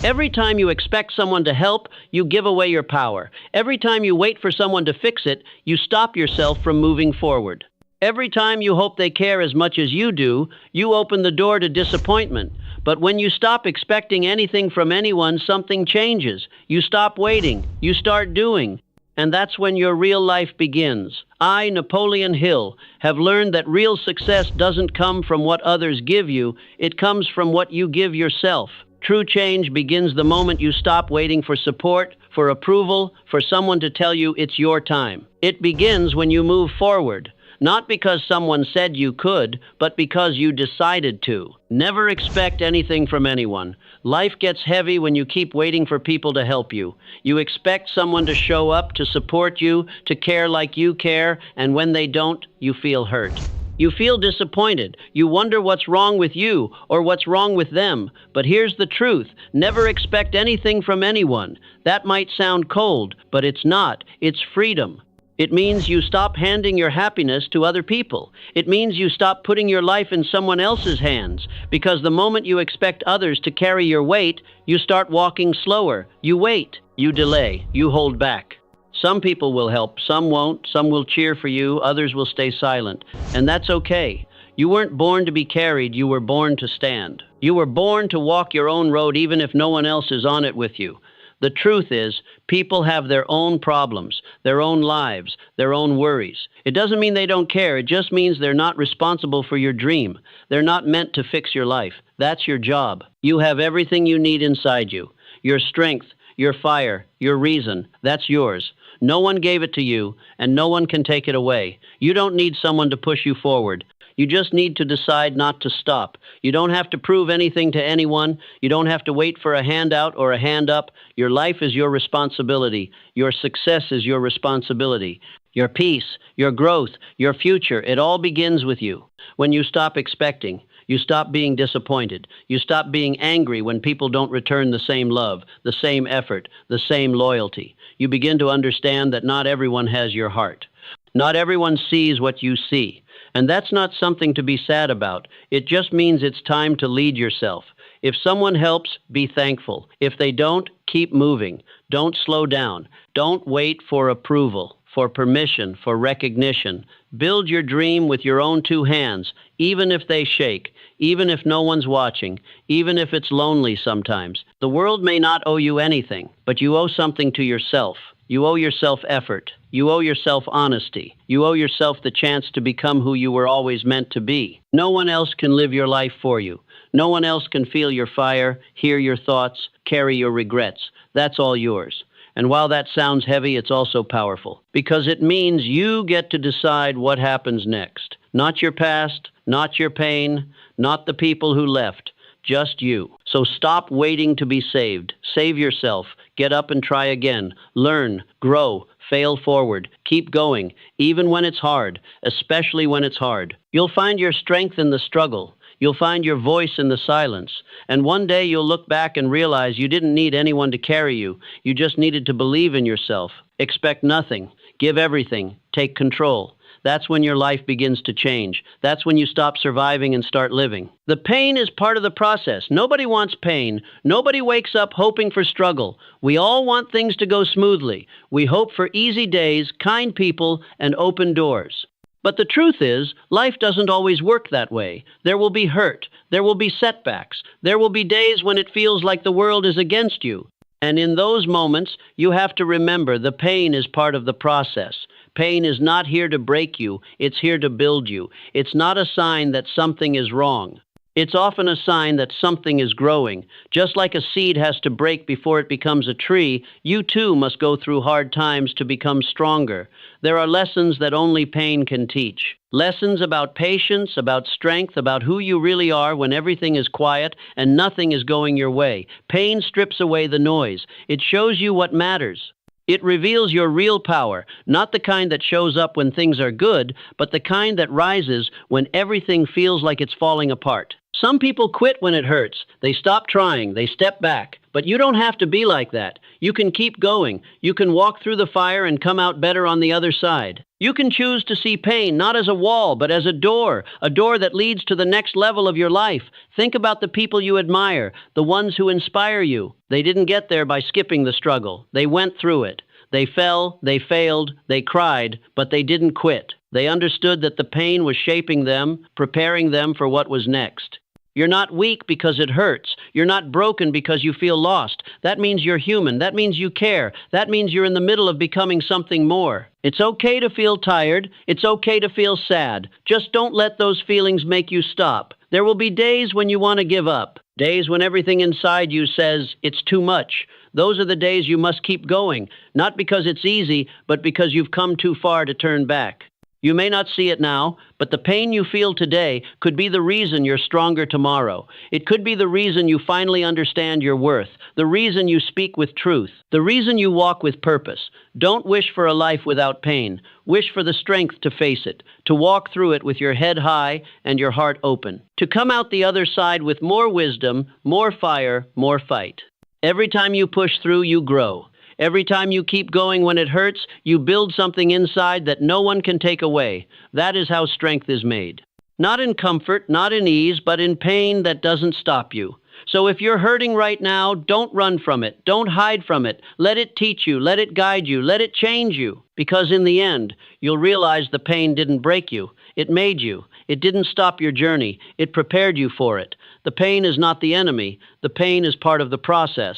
Every time you expect someone to help, you give away your power. Every time you wait for someone to fix it, you stop yourself from moving forward. Every time you hope they care as much as you do, you open the door to disappointment. But when you stop expecting anything from anyone, something changes. You stop waiting. You start doing. And that's when your real life begins. I, Napoleon Hill, have learned that real success doesn't come from what others give you. It comes from what you give yourself. True change begins the moment you stop waiting for support, for approval, for someone to tell you it's your time. It begins when you move forward. Not because someone said you could, but because you decided to. Never expect anything from anyone. Life gets heavy when you keep waiting for people to help you. You expect someone to show up, to support you, to care like you care, and when they don't, you feel hurt. You feel disappointed. You wonder what's wrong with you or what's wrong with them. But here's the truth. Never expect anything from anyone. That might sound cold, but it's not. It's freedom. It means you stop handing your happiness to other people. It means you stop putting your life in someone else's hands, because the moment you expect others to carry your weight, you start walking slower. You wait, you delay, you hold back. Some people will help, some won't, some will cheer for you, others will stay silent. And that's okay. You weren't born to be carried, you were born to stand. You were born to walk your own road even if no one else is on it with you. The truth is, people have their own problems, their own lives, their own worries. It doesn't mean they don't care. It just means they're not responsible for your dream. They're not meant to fix your life. That's your job. You have everything you need inside you. Your strength, your fire, your reason, that's yours. No one gave it to you, and no one can take it away. You don't need someone to push you forward. You just need to decide not to stop. You don't have to prove anything to anyone. You don't have to wait for a handout or a hand up. Your life is your responsibility. Your success is your responsibility. Your peace, your growth, your future, it all begins with you. When you stop expecting, you stop being disappointed. You stop being angry when people don't return the same love, the same effort, the same loyalty. You begin to understand that not everyone has your heart. Not everyone sees what you see. And that's not something to be sad about. It just means it's time to lead yourself. If someone helps, be thankful. If they don't, keep moving. Don't slow down. Don't wait for approval, for permission, for recognition. Build your dream with your own two hands, even if they shake, even if no one's watching, even if it's lonely sometimes. The world may not owe you anything, but you owe something to yourself. You owe yourself effort. You owe yourself honesty. You owe yourself the chance to become who you were always meant to be. No one else can live your life for you. No one else can feel your fire, hear your thoughts, carry your regrets. That's all yours. And while that sounds heavy, it's also powerful, because it means you get to decide what happens next. Not your past, not your pain, not the people who left, just you. So stop waiting to be saved. Save yourself. Get up and try again. Learn, grow, fail forward. Keep going, even when it's hard, especially when it's hard. You'll find your strength in the struggle. You'll find your voice in the silence. And one day you'll look back and realize you didn't need anyone to carry you. You just needed to believe in yourself. Expect nothing. Give everything. Take control. That's when your life begins to change. That's when you stop surviving and start living. The pain is part of the process. Nobody wants pain. Nobody wakes up hoping for struggle. We all want things to go smoothly. We hope for easy days, kind people, and open doors. But the truth is, life doesn't always work that way. There will be hurt. There will be setbacks. There will be days when it feels like the world is against you. And in those moments, you have to remember the pain is part of the process. Pain is not here to break you. It's here to build you. It's not a sign that something is wrong. It's often a sign that something is growing. Just like a seed has to break before it becomes a tree, you too must go through hard times to become stronger. There are lessons that only pain can teach. Lessons about patience, about strength, about who you really are when everything is quiet and nothing is going your way. Pain strips away the noise. It shows you what matters. It reveals your real power, not the kind that shows up when things are good, but the kind that rises when everything feels like it's falling apart. Some people quit when it hurts. They stop trying. They step back. But you don't have to be like that. You can keep going. You can walk through the fire and come out better on the other side. You can choose to see pain not as a wall, but as a door that leads to the next level of your life. Think about the people you admire, the ones who inspire you. They didn't get there by skipping the struggle. They went through it. They fell, they failed, they cried, but they didn't quit. They understood that the pain was shaping them, preparing them for what was next. You're not weak because it hurts. You're not broken because you feel lost. That means you're human. That means you care. That means you're in the middle of becoming something more. It's okay to feel tired. It's okay to feel sad. Just don't let those feelings make you stop. There will be days when you want to give up. Days when everything inside you says, it's too much. Those are the days you must keep going. Not because it's easy, but because you've come too far to turn back. You may not see it now, but the pain you feel today could be the reason you're stronger tomorrow. It could be the reason you finally understand your worth, the reason you speak with truth, the reason you walk with purpose. Don't wish for a life without pain. Wish for the strength to face it, to walk through it with your head high and your heart open, to come out the other side with more wisdom, more fire, more fight. Every time you push through, you grow. Every time you keep going when it hurts, you build something inside that no one can take away. That is how strength is made. Not in comfort, not in ease, but in pain that doesn't stop you. So if you're hurting right now, don't run from it. Don't hide from it. Let it teach you. Let it guide you. Let it change you. Because in the end, you'll realize the pain didn't break you. It made you. It didn't stop your journey. It prepared you for it. The pain is not the enemy. The pain is part of the process.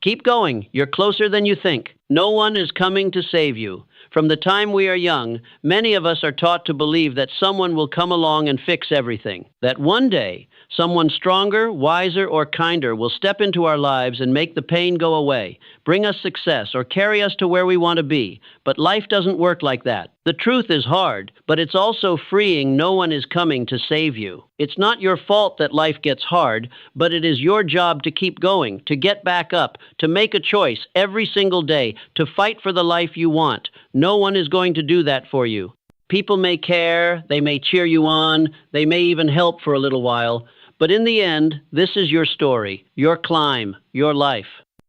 Keep going. You're closer than you think. No one is coming to save you. From the time we are young, many of us are taught to believe that someone will come along and fix everything. That one day, someone stronger, wiser, or kinder will step into our lives and make the pain go away, bring us success, or carry us to where we want to be. But life doesn't work like that. The truth is hard, but it's also freeing. No one is coming to save you. It's not your fault that life gets hard, but it is your job to keep going, to get back up, to make a choice every single day, to fight for the life you want. No one is going to do that for you. People may care, they may cheer you on, they may even help for a little while, but in the end, this is your story, your climb, your life.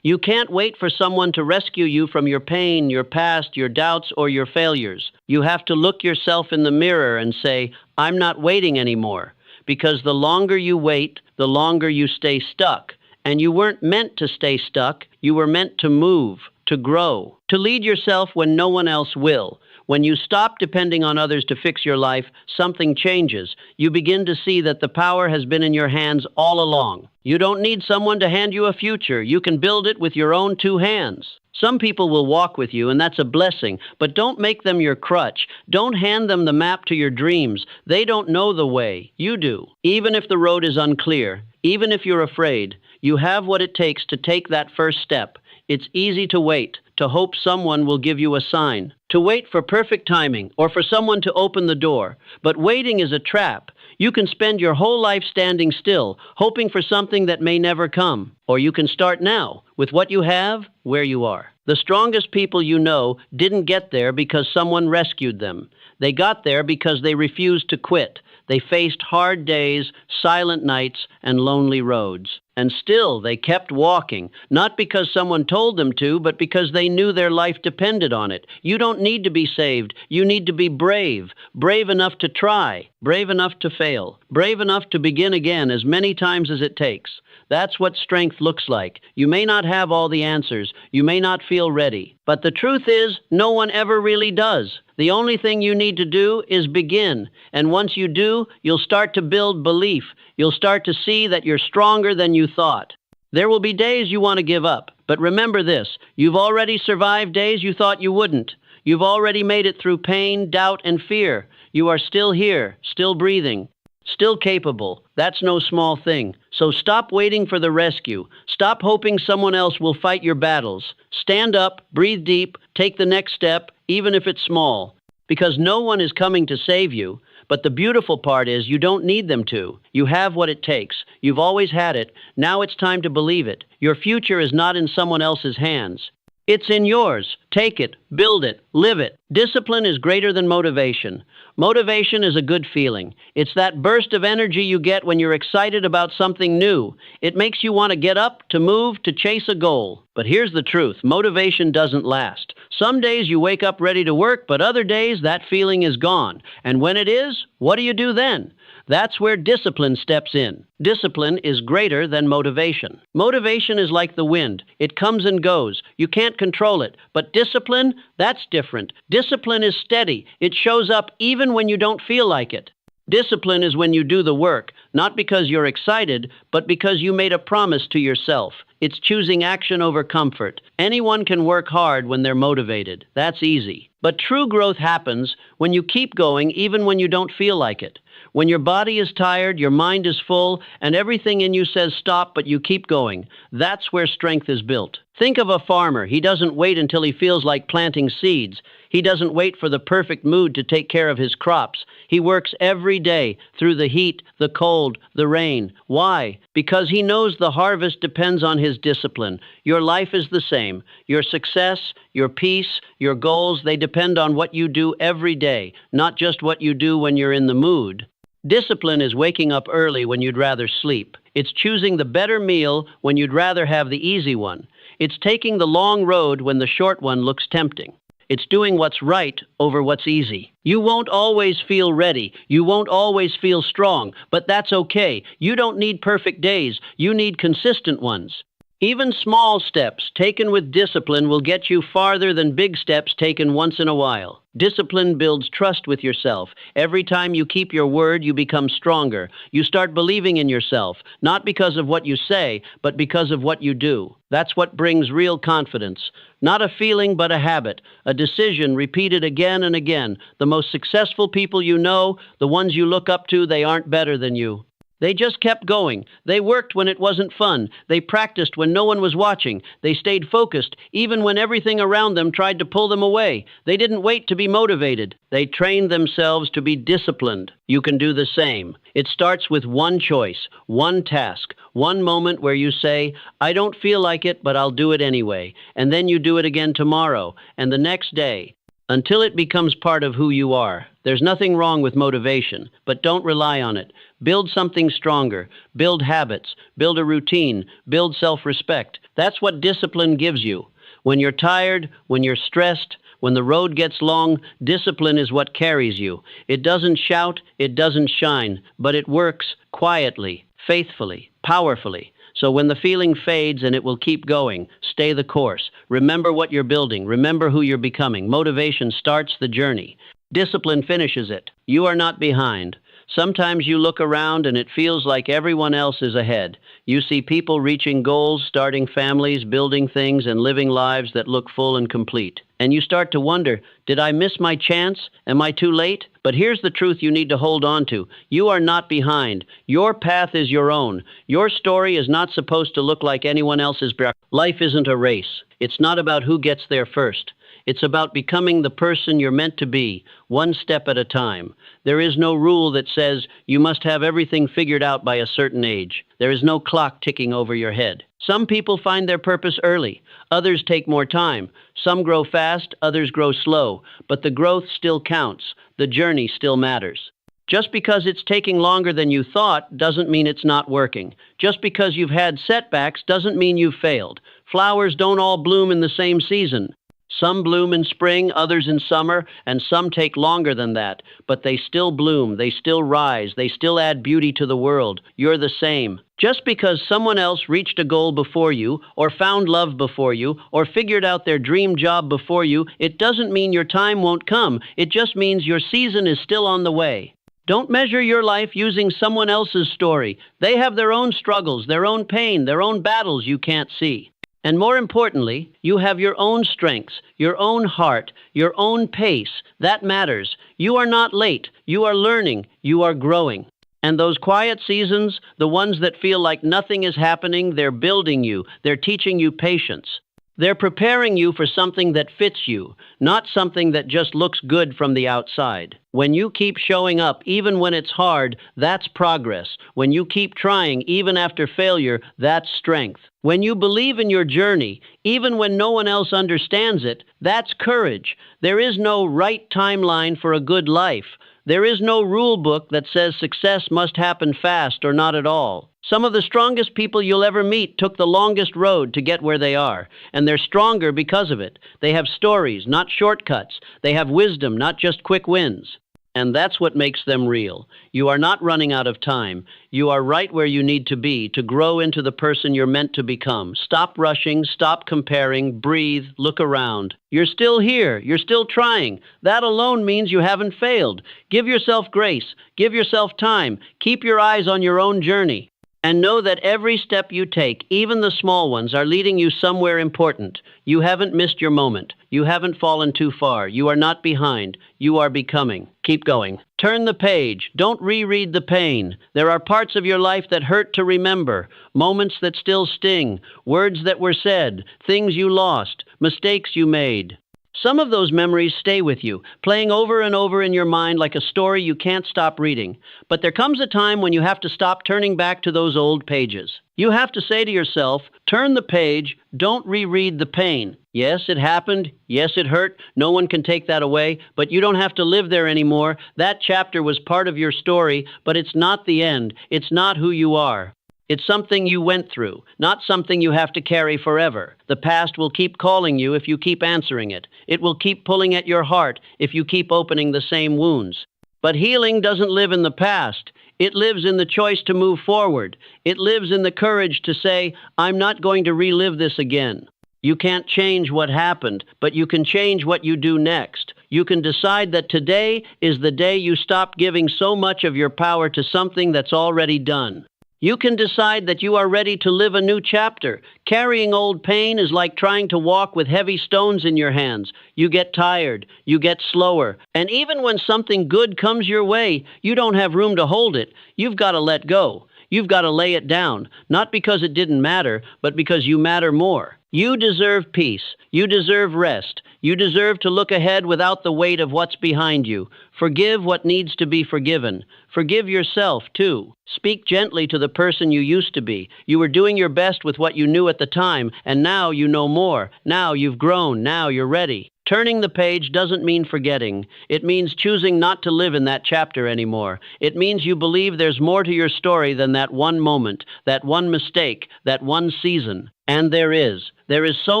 You can't wait for someone to rescue you from your pain, your past, your doubts, or your failures. You have to look yourself in the mirror and say, I'm not waiting anymore. Because the longer you wait, the longer you stay stuck. And you weren't meant to stay stuck. You were meant to move, to grow, to lead yourself when no one else will. When you stop depending on others to fix your life, something changes. You begin to see that the power has been in your hands all along. You don't need someone to hand you a future. You can build it with your own two hands. Some people will walk with you, and that's a blessing, but don't make them your crutch. Don't hand them the map to your dreams. They don't know the way. You do. Even if the road is unclear, even if you're afraid, you have what it takes to take that first step. It's easy to wait, to hope someone will give you a sign, to wait for perfect timing or for someone to open the door. But waiting is a trap. You can spend your whole life standing still, hoping for something that may never come. Or you can start now, with what you have, where you are. The strongest people you know didn't get there because someone rescued them. They got there because they refused to quit. They faced hard days, silent nights, and lonely roads. And still, they kept walking, not because someone told them to, but because they knew their life depended on it. You don't need to be saved. You need to be brave. Brave enough to try. Brave enough to fail. Brave enough to begin again as many times as it takes. That's what strength looks like. You may not have all the answers. You may not feel ready. But the truth is, no one ever really does. The only thing you need to do is begin. And once you do, you'll start to build belief. You'll start to see that you're stronger than you thought. There will be days you want to give up. But remember this, you've already survived days you thought you wouldn't. You've already made it through pain, doubt, and fear. You are still here, still breathing. Still capable. That's no small thing. So stop waiting for the rescue. Stop hoping someone else will fight your battles. Stand up, breathe deep, take the next step, even if it's small. Because no one is coming to save you. But the beautiful part is you don't need them to. You have what it takes. You've always had it. Now it's time to believe it. Your future is not in someone else's hands. It's in yours. Take it, Build it, live it. Discipline is greater than motivation. Motivation is a good feeling. It's that burst of energy you get when you're excited about something new. It makes you want to get up, to move, to chase a goal. But here's the truth, motivation doesn't last. Some days you wake up ready to work, but other days that feeling is gone. And when it is, what do you do then? That's where discipline steps in. Discipline is greater than motivation. Motivation is like the wind. It comes and goes. You can't control it. But discipline, that's different. Discipline is steady. It shows up even when you don't feel like it. Discipline is when you do the work, not because you're excited, but because you made a promise to yourself. It's choosing action over comfort. Anyone can work hard when they're motivated. That's easy. But true growth happens when you keep going even when you don't feel like it. When your body is tired, your mind is full, and everything in you says stop, but you keep going. That's where strength is built. Think of a farmer. He doesn't wait until he feels like planting seeds. He doesn't wait for the perfect mood to take care of his crops. He works every day through the heat, the cold, the rain. Why? Because he knows the harvest depends on his discipline. Your life is the same. Your success, your peace, your goals, they depend on what you do every day, not just what you do when you're in the mood. Discipline is waking up early when you'd rather sleep. It's choosing the better meal when you'd rather have the easy one. It's taking the long road when the short one looks tempting. It's doing what's right over what's easy. You won't always feel ready. You won't always feel strong, but that's okay. You don't need perfect days. You need consistent ones. Even small steps taken with discipline will get you farther than big steps taken once in a while. Discipline builds trust with yourself. Every time you keep your word, you become stronger. You start believing in yourself, not because of what you say, but because of what you do. That's what brings real confidence. Not a feeling, but a habit, a decision repeated again and again. The most successful people you know, the ones you look up to, they aren't better than you. They just kept going. They worked when it wasn't fun. They practiced when no one was watching. They stayed focused, even when everything around them tried to pull them away. They didn't wait to be motivated. They trained themselves to be disciplined. You can do the same. It starts with one choice, one task, one moment where you say, I don't feel like it, but I'll do it anyway. And then you do it again tomorrow, and the next day, until it becomes part of who you are. There's nothing wrong with motivation, but don't rely on it. Build something stronger. Build habits. Build a routine. Build self-respect. That's what discipline gives you. When you're tired, when you're stressed, when the road gets long, discipline is what carries you. It doesn't shout, it doesn't shine, but it works quietly, faithfully, powerfully. So when the feeling fades, and it will keep going, stay the course. Remember what you're building. Remember who you're becoming. Motivation starts the journey. Discipline finishes it. You are not behind. Sometimes you look around and it feels like everyone else is ahead. You see people reaching goals, starting families, building things, and living lives that look full and complete. And you start to wonder, did I miss my chance? Am I too late? But here's the truth you need to hold on to. You are not behind. Your path is your own. Your story is not supposed to look like anyone else's. Life isn't a race. It's not about who gets there first. It's about becoming the person you're meant to be, one step at a time. There is no rule that says you must have everything figured out by a certain age. There is no clock ticking over your head. Some people find their purpose early. Others take more time. Some grow fast, others grow slow. But the growth still counts. The journey still matters. Just because it's taking longer than you thought doesn't mean it's not working. Just because you've had setbacks doesn't mean you've failed. Flowers don't all bloom in the same season. Some bloom in spring, others in summer, and some take longer than that. But they still bloom, they still rise, they still add beauty to the world. You're the same. Just because someone else reached a goal before you, or found love before you, or figured out their dream job before you, it doesn't mean your time won't come. It just means your season is still on the way. Don't measure your life using someone else's story. They have their own struggles, their own pain, their own battles you can't see. And more importantly, you have your own strengths, your own heart, your own pace. That matters. You are not late. You are learning. You are growing. And those quiet seasons, the ones that feel like nothing is happening, they're building you. They're teaching you patience. They're preparing you for something that fits you, not something that just looks good from the outside. When you keep showing up, even when it's hard, that's progress. When you keep trying, even after failure, that's strength. When you believe in your journey, even when no one else understands it, that's courage. There is no right timeline for a good life. There is no rule book that says success must happen fast or not at all. Some of the strongest people you'll ever meet took the longest road to get where they are, and they're stronger because of it. They have stories, not shortcuts. They have wisdom, not just quick wins. And that's what makes them real. You are not running out of time. You are right where you need to be to grow into the person you're meant to become. Stop rushing, stop comparing, breathe, look around. You're still here. You're still trying. That alone means you haven't failed. Give yourself grace. Give yourself time. Keep your eyes on your own journey. And know that every step you take, even the small ones, are leading you somewhere important. You haven't missed your moment. You haven't fallen too far. You are not behind. You are becoming. Keep going. Turn the page. Don't reread the pain. There are parts of your life that hurt to remember, moments that still sting, words that were said, things you lost, mistakes you made. Some of those memories stay with you, playing over and over in your mind like a story you can't stop reading. But there comes a time when you have to stop turning back to those old pages. You have to say to yourself, turn the page, don't reread the pain. Yes, it happened. Yes, it hurt. No one can take that away, but you don't have to live there anymore. That chapter was part of your story, but it's not the end. It's not who you are. It's something you went through, not something you have to carry forever. The past will keep calling you if you keep answering it. It will keep pulling at your heart if you keep opening the same wounds. But healing doesn't live in the past. It lives in the choice to move forward. It lives in the courage to say, I'm not going to relive this again. You can't change what happened, but you can change what you do next. You can decide that today is the day you stop giving so much of your power to something that's already done. You can decide that you are ready to live a new chapter. Carrying old pain is like trying to walk with heavy stones in your hands. You get tired, you get slower, and even when something good comes your way, you don't have room to hold it. You've got to let go. You've got to lay it down, not because it didn't matter, but because you matter more. You deserve peace. You deserve rest. You deserve to look ahead without the weight of what's behind you. Forgive what needs to be forgiven. Forgive yourself, too. Speak gently to the person you used to be. You were doing your best with what you knew at the time, and now you know more. Now you've grown. Now you're ready. Turning the page doesn't mean forgetting. It means choosing not to live in that chapter anymore. It means you believe there's more to your story than that one moment, that one mistake, that one season. And there is. There is so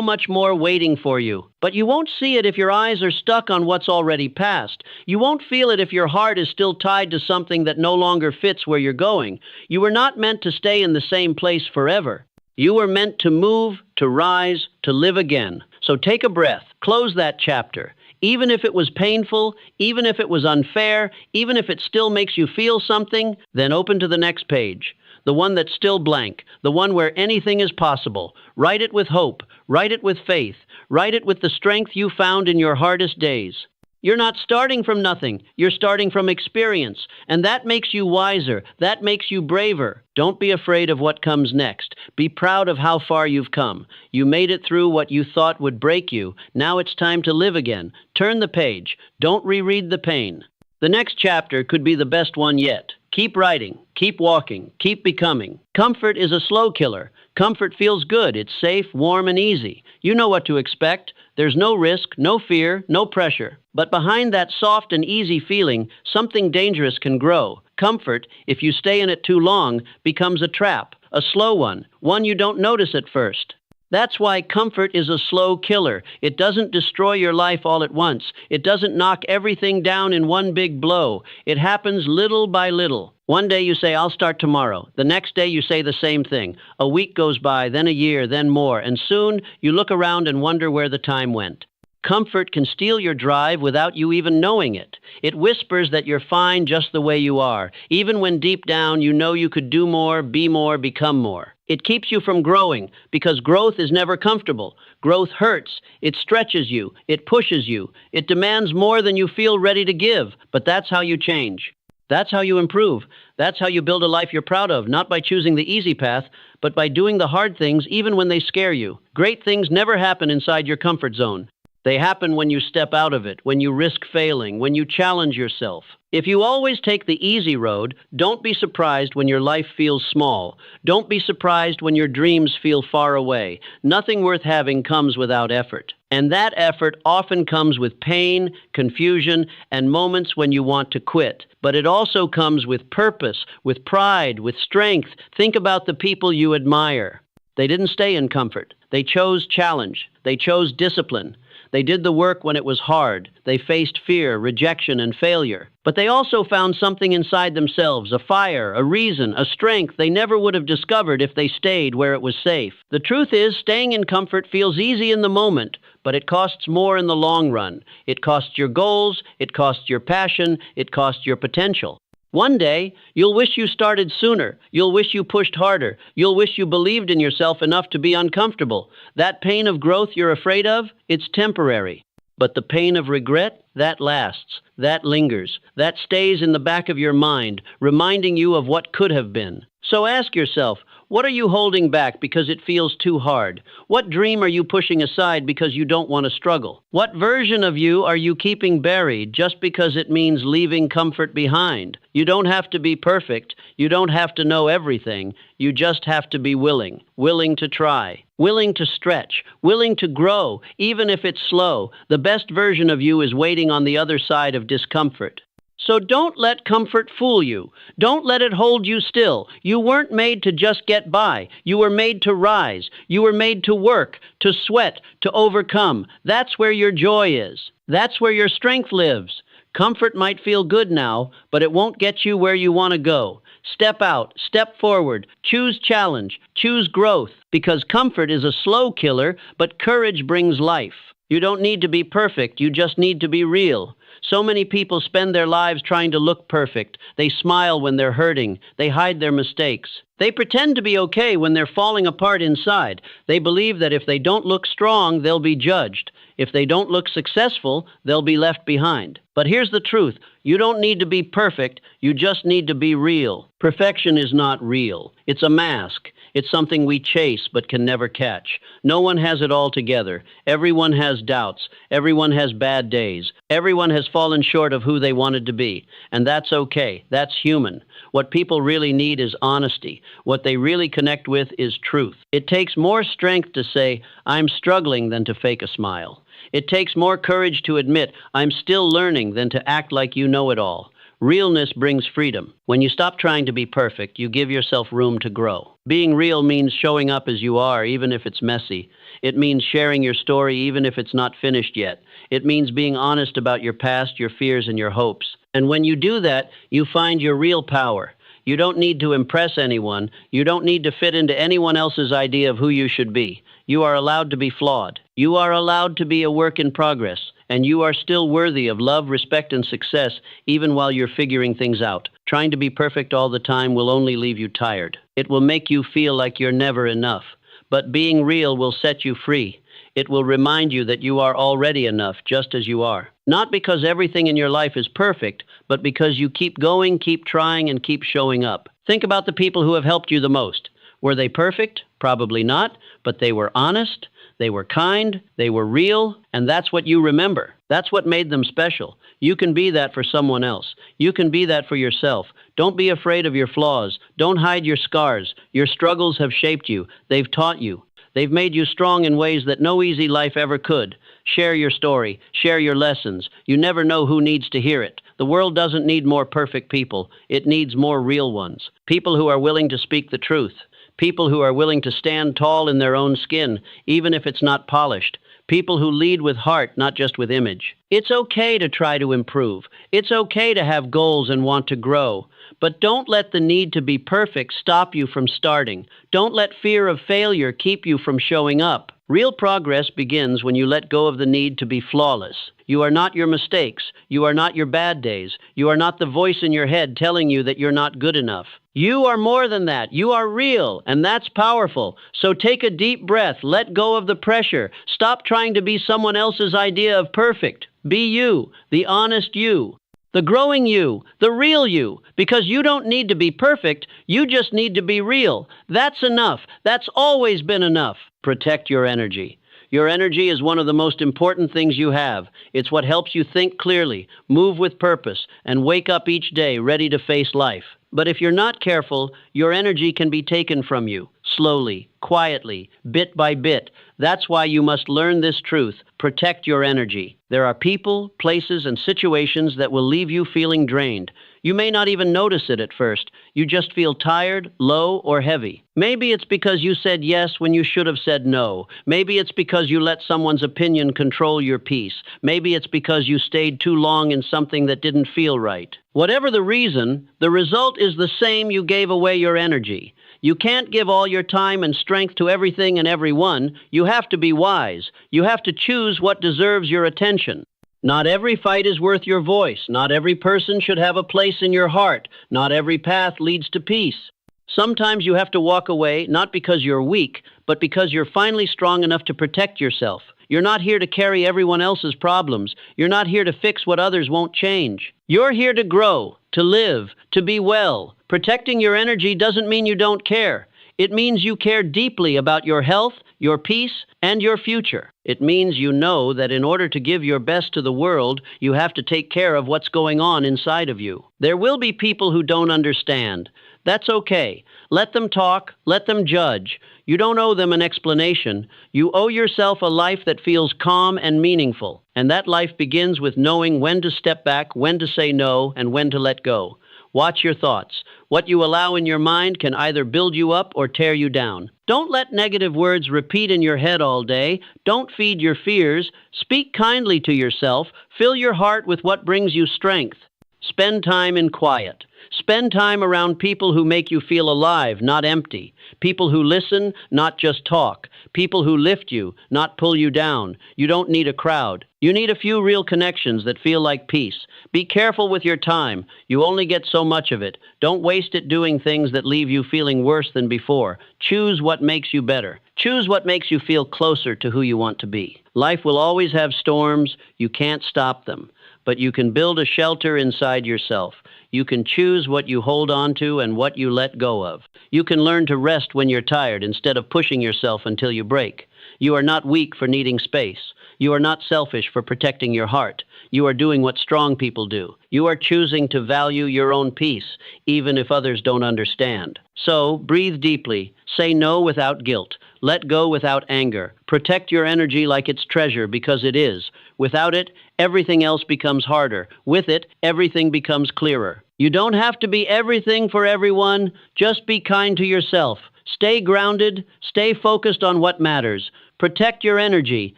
much more waiting for you. But you won't see it if your eyes are stuck on what's already past. You won't feel it if your heart is still tied to something that no longer fits where you're going. You were not meant to stay in the same place forever. You were meant to move, to rise, to live again. So take a breath. Close that chapter. Even if it was painful, even if it was unfair, even if it still makes you feel something, then open to the next page. The one that's still blank, the one where anything is possible. Write it with hope, write it with faith, write it with the strength you found in your hardest days. You're not starting from nothing, you're starting from experience, and that makes you wiser, that makes you braver. Don't be afraid of what comes next. Be proud of how far you've come. You made it through what you thought would break you. Now it's time to live again. Turn the page. Don't reread the pain. The next chapter could be the best one yet. Keep writing, keep walking, keep becoming. Comfort is a slow killer. Comfort feels good. It's safe, warm, and easy. You know what to expect. There's no risk, no fear, no pressure. But behind that soft and easy feeling, something dangerous can grow. Comfort, if you stay in it too long, becomes a trap, a slow one you don't notice at first. That's why comfort is a slow killer. It doesn't destroy your life all at once. It doesn't knock everything down in one big blow. It happens little by little. One day you say, I'll start tomorrow. The next day you say the same thing. A week goes by, then a year, then more, and soon you look around and wonder where the time went. Comfort can steal your drive without you even knowing it. It whispers that you're fine just the way you are, even when deep down you know you could do more, be more, become more. It keeps you from growing, because growth is never comfortable. Growth hurts. It stretches you. It pushes you. It demands more than you feel ready to give, but that's how you change. That's how you improve. That's how you build a life you're proud of, not by choosing the easy path, but by doing the hard things even when they scare you. Great things never happen inside your comfort zone. They happen when you step out of it, when you risk failing, when you challenge yourself. If you always take the easy road, don't be surprised when your life feels small. Don't be surprised when your dreams feel far away. Nothing worth having comes without effort. And that effort often comes with pain, confusion, and moments when you want to quit. But it also comes with purpose, with pride, with strength. Think about the people you admire. They didn't stay in comfort. They chose challenge. They chose discipline. They did the work when it was hard. They faced fear, rejection, and failure. But they also found something inside themselves, a fire, a reason, a strength they never would have discovered if they stayed where it was safe. The truth is, staying in comfort feels easy in the moment, but it costs more in the long run. It costs your goals, it costs your passion, it costs your potential. One day, you'll wish you started sooner. You'll wish you pushed harder. You'll wish you believed in yourself enough to be uncomfortable. That pain of growth you're afraid of, it's temporary. But the pain of regret, that lasts. That lingers. That stays in the back of your mind, reminding you of what could have been. So ask yourself, what are you holding back because it feels too hard? What dream are you pushing aside because you don't want to struggle? What version of you are you keeping buried just because it means leaving comfort behind? You don't have to be perfect. You don't have to know everything. You just have to be willing. Willing to try. Willing to stretch. Willing to grow, even if it's slow. The best version of you is waiting on the other side of discomfort. So don't let comfort fool you. Don't let it hold you still. You weren't made to just get by. You were made to rise. You were made to work, to sweat, to overcome. That's where your joy is. That's where your strength lives. Comfort might feel good now, but it won't get you where you want to go. Step out, step forward, choose challenge, choose growth, because comfort is a slow killer, but courage brings life. You don't need to be perfect, you just need to be real. So many people spend their lives trying to look perfect. They smile when they're hurting. They hide their mistakes. They pretend to be okay when they're falling apart inside. They believe that if they don't look strong, they'll be judged. If they don't look successful, they'll be left behind. But here's the truth. You don't need to be perfect. You just need to be real. Perfection is not real. It's a mask. It's something we chase but can never catch. No one has it all together. Everyone has doubts. Everyone has bad days. Everyone has fallen short of who they wanted to be. And that's okay. That's human. What people really need is honesty. What they really connect with is truth. It takes more strength to say, I'm struggling, than to fake a smile. It takes more courage to admit, I'm still learning, than to act like you know it all. Realness brings freedom. When you stop trying to be perfect, you give yourself room to grow. Being real means showing up as you are, even if it's messy. It means sharing your story, even if it's not finished yet. It means being honest about your past, your fears, and your hopes. And when you do that, you find your real power. You don't need to impress anyone. You don't need to fit into anyone else's idea of who you should be. You are allowed to be flawed. You are allowed to be a work in progress. And you are still worthy of love, respect, and success, even while you're figuring things out. Trying to be perfect all the time will only leave you tired. It will make you feel like you're never enough. But being real will set you free. It will remind you that you are already enough, just as you are. Not because everything in your life is perfect, but because you keep going, keep trying, and keep showing up. Think about the people who have helped you the most. Were they perfect? Probably not, but they were honest. They were kind, they were real, and that's what you remember. That's what made them special. You can be that for someone else. You can be that for yourself. Don't be afraid of your flaws. Don't hide your scars. Your struggles have shaped you. They've taught you. They've made you strong in ways that no easy life ever could. Share your story. Share your lessons. You never know who needs to hear it. The world doesn't need more perfect people. It needs more real ones. People who are willing to speak the truth. People who are willing to stand tall in their own skin, even if it's not polished. People who lead with heart, not just with image. It's okay to try to improve. It's okay to have goals and want to grow. But don't let the need to be perfect stop you from starting. Don't let fear of failure keep you from showing up. Real progress begins when you let go of the need to be flawless. You are not your mistakes. You are not your bad days. You are not the voice in your head telling you that you're not good enough. You are more than that. You are real, and that's powerful. So take a deep breath. Let go of the pressure. Stop trying to be someone else's idea of perfect. Be you, the honest you. The growing you, the real you, because you don't need to be perfect, you just need to be real. That's enough. That's always been enough. Protect your energy. Your energy is one of the most important things you have. It's what helps you think clearly, move with purpose, and wake up each day ready to face life. But if you're not careful, your energy can be taken from you, slowly, quietly, bit by bit. That's why you must learn this truth. Protect your energy. There are people, places, and situations that will leave you feeling drained. You may not even notice it at first. You just feel tired, low, or heavy. Maybe it's because you said yes when you should have said no. Maybe it's because you let someone's opinion control your peace. Maybe it's because you stayed too long in something that didn't feel right. Whatever the reason, the result is the same. You gave away your energy. You can't give all your time and strength to everything and everyone. You have to be wise. You have to choose what deserves your attention. Not every fight is worth your voice. Not every person should have a place in your heart. Not every path leads to peace. Sometimes you have to walk away, not because you're weak, but because you're finally strong enough to protect yourself. You're not here to carry everyone else's problems. You're not here to fix what others won't change. You're here to grow, to live, to be well. Protecting your energy doesn't mean you don't care. It means you care deeply about your health, your peace, and your future. It means you know that in order to give your best to the world, you have to take care of what's going on inside of you. There will be people who don't understand. That's okay. Let them talk. Let them judge. You don't owe them an explanation. You owe yourself a life that feels calm and meaningful. And that life begins with knowing when to step back, when to say no, and when to let go. Watch your thoughts. What you allow in your mind can either build you up or tear you down. Don't let negative words repeat in your head all day. Don't feed your fears. Speak kindly to yourself. Fill your heart with what brings you strength. Spend time in quiet. Spend time around people who make you feel alive, not empty. People who listen, not just talk. People who lift you, not pull you down. You don't need a crowd. You need a few real connections that feel like peace. Be careful with your time. You only get so much of it. Don't waste it doing things that leave you feeling worse than before. Choose what makes you better. Choose what makes you feel closer to who you want to be. Life will always have storms. You can't stop them. But you can build a shelter inside yourself. You can choose what you hold on to and what you let go of. You can learn to rest when you're tired instead of pushing yourself until you break. You are not weak for needing space. You are not selfish for protecting your heart. You are doing what strong people do. You are choosing to value your own peace, even if others don't understand. So, breathe deeply. Say no without guilt. Let go without anger. Protect your energy like it's treasure, because it is. Without it, everything else becomes harder. With it, everything becomes clearer. You don't have to be everything for everyone. Just be kind to yourself. Stay grounded. Stay focused on what matters. Protect your energy.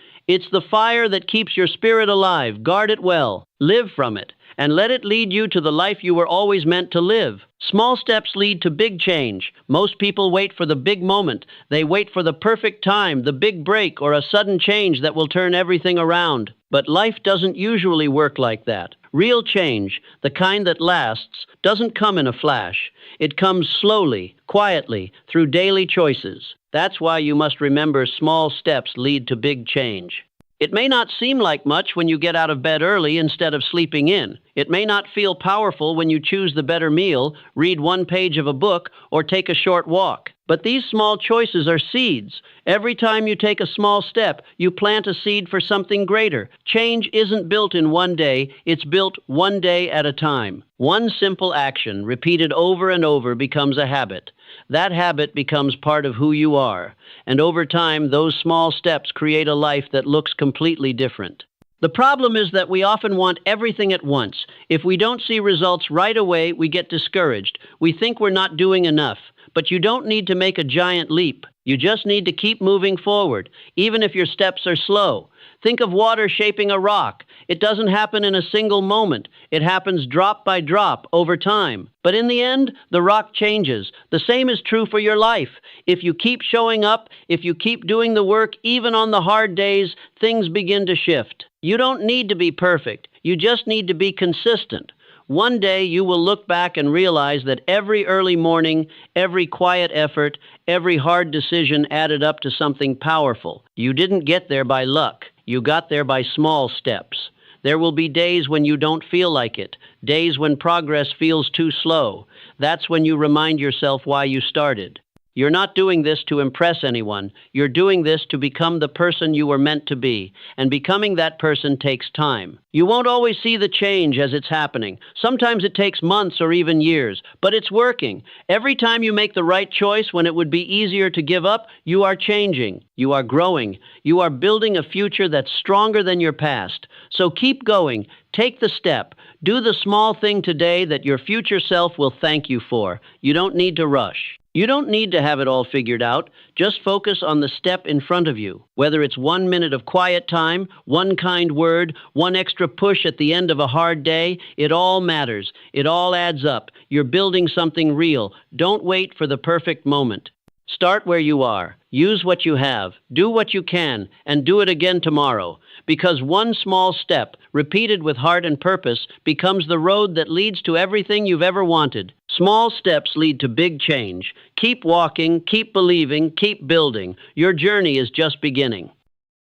It's the fire that keeps your spirit alive. Guard it well. Live from it. And let it lead you to the life you were always meant to live. Small steps lead to big change. Most people wait for the big moment. They wait for the perfect time, the big break, or a sudden change that will turn everything around. But life doesn't usually work like that. Real change, the kind that lasts, doesn't come in a flash. It comes slowly, quietly, through daily choices. That's why you must remember small steps lead to big change. It may not seem like much when you get out of bed early instead of sleeping in. It may not feel powerful when you choose the better meal, read one page of a book, or take a short walk. But these small choices are seeds. Every time you take a small step, you plant a seed for something greater. Change isn't built in one day, it's built one day at a time. One simple action, repeated over and over, becomes a habit. That habit becomes part of who you are. And over time, those small steps create a life that looks completely different. The problem is that we often want everything at once. If we don't see results right away, we get discouraged. We think we're not doing enough. But you don't need to make a giant leap. You just need to keep moving forward, even if your steps are slow. Think of water shaping a rock. It doesn't happen in a single moment. It happens drop by drop over time. But in the end, the rock changes. The same is true for your life. If you keep showing up, if you keep doing the work, even on the hard days, things begin to shift. You don't need to be perfect. You just need to be consistent. One day you will look back and realize that every early morning, every quiet effort, every hard decision added up to something powerful. You didn't get there by luck. You got there by small steps. There will be days when you don't feel like it, days when progress feels too slow. That's when you remind yourself why you started. You're not doing this to impress anyone. You're doing this to become the person you were meant to be, and becoming that person takes time. You won't always see the change as it's happening. Sometimes it takes months or even years, but it's working. Every time you make the right choice when it would be easier to give up, you are changing. You are growing. You are building a future that's stronger than your past. So keep going. Take the step. Do the small thing today that your future self will thank you for. You don't need to rush. You don't need to have it all figured out. Just focus on the step in front of you. Whether it's 1 minute of quiet time, one kind word, one extra push at the end of a hard day, it all matters. It all adds up. You're building something real. Don't wait for the perfect moment. Start where you are. Use what you have. Do what you can, and do it again tomorrow. Because one small step, repeated with heart and purpose, becomes the road that leads to everything you've ever wanted. Small steps lead to big change. Keep walking, keep believing, keep building. Your journey is just beginning.